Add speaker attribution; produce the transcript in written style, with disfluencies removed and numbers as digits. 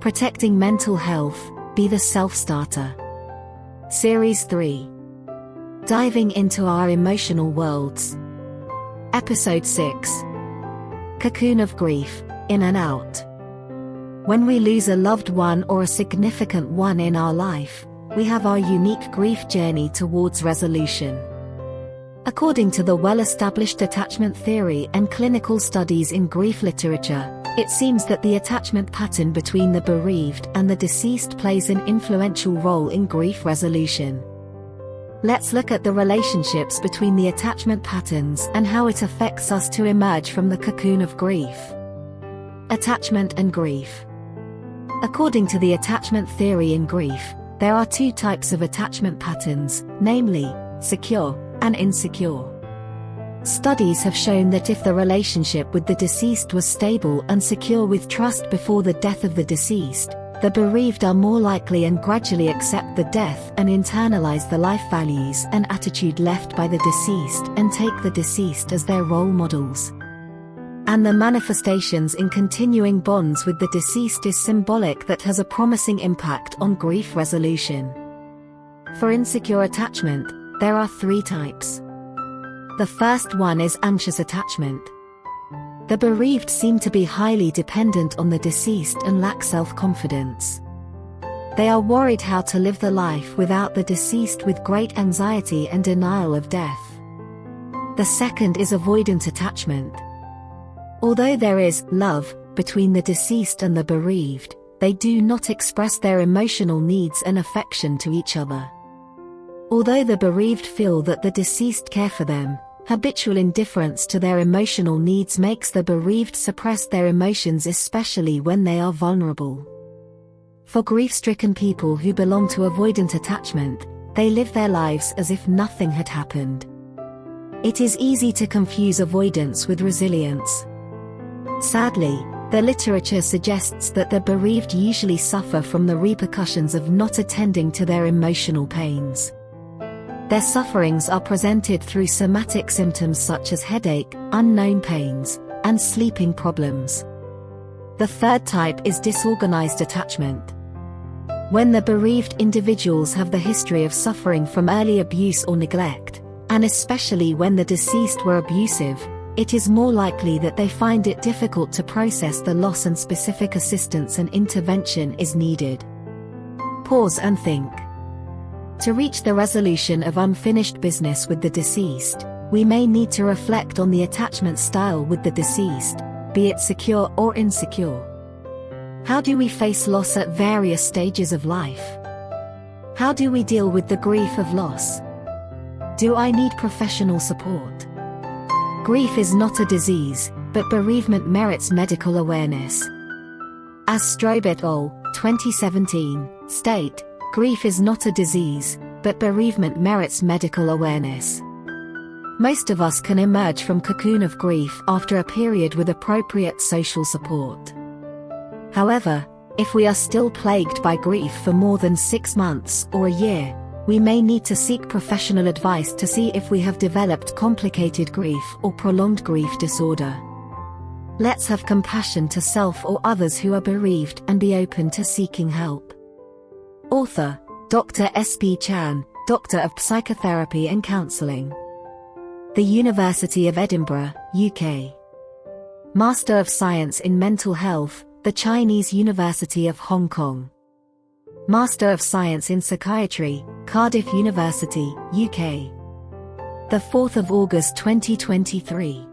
Speaker 1: Protecting Mental Health, Be the Self-Starter. Series 3. Diving into Our Emotional Worlds. Episode 6. Cocoon of Grief, In and Out. When we lose a loved one or a significant one in our life, we have our unique grief journey towards resolution. According to the well-established attachment theory and clinical studies in grief literature, it seems that the attachment pattern between the bereaved and the deceased plays an influential role in grief resolution. Let's look at the relationships between the attachment patterns and how it affects us to emerge from the cocoon of grief. Attachment and grief. According to the attachment theory in grief, there are two types of attachment patterns, namely, secure and insecure. Studies have shown that if the relationship with the deceased was stable and secure with trust before the death of the deceased, the bereaved are more likely and gradually accept the death and internalize the life values and attitude left by the deceased and take the deceased as their role models. And the manifestations in continuing bonds with the deceased is symbolic that has a promising impact on grief resolution. For insecure attachment, there are three types. The first one is anxious attachment. The bereaved seem to be highly dependent on the deceased and lack self-confidence. They are worried how to live the life without the deceased with great anxiety and denial of death. The second is avoidant attachment. Although there is love between the deceased and the bereaved, they do not express their emotional needs and affection to each other. Although the bereaved feel that the deceased care for them, habitual indifference to their emotional needs makes the bereaved suppress their emotions, especially when they are vulnerable. For grief-stricken people who belong to avoidant attachment, they live their lives as if nothing had happened. It is easy to confuse avoidance with resilience. Sadly, the literature suggests that the bereaved usually suffer from the repercussions of not attending to their emotional pains. Their sufferings are presented through somatic symptoms such as headache, unknown pains, and sleeping problems. The third type is disorganized attachment. When the bereaved individuals have the history of suffering from early abuse or neglect, and especially when the deceased were abusive, it is more likely that they find it difficult to process the loss and specific assistance and intervention is needed. Pause and think. To reach the resolution of unfinished business with the deceased, we may need to reflect on the attachment style with the deceased, be it secure or insecure. How do we face loss at various stages of life? How do we deal with the grief of loss? Do I need professional support? Grief is not a disease, but bereavement merits medical awareness. As Strobe et al., 2017, state, grief is not a disease, but bereavement merits medical awareness. Most of us can emerge from cocoon of grief after a period with appropriate social support. However, if we are still plagued by grief for more than 6 months or a year, we may need to seek professional advice to see if we have developed complicated grief or prolonged grief disorder. Let's have compassion to self or others who are bereaved and be open to seeking help. Author, Dr. S.P. Chan, Doctor of Psychotherapy and Counselling. The University of Edinburgh, UK. Master of Science in Mental Health, the Chinese University of Hong Kong. Master of Science in Psychiatry, Cardiff University, UK. The 4th of August 2023.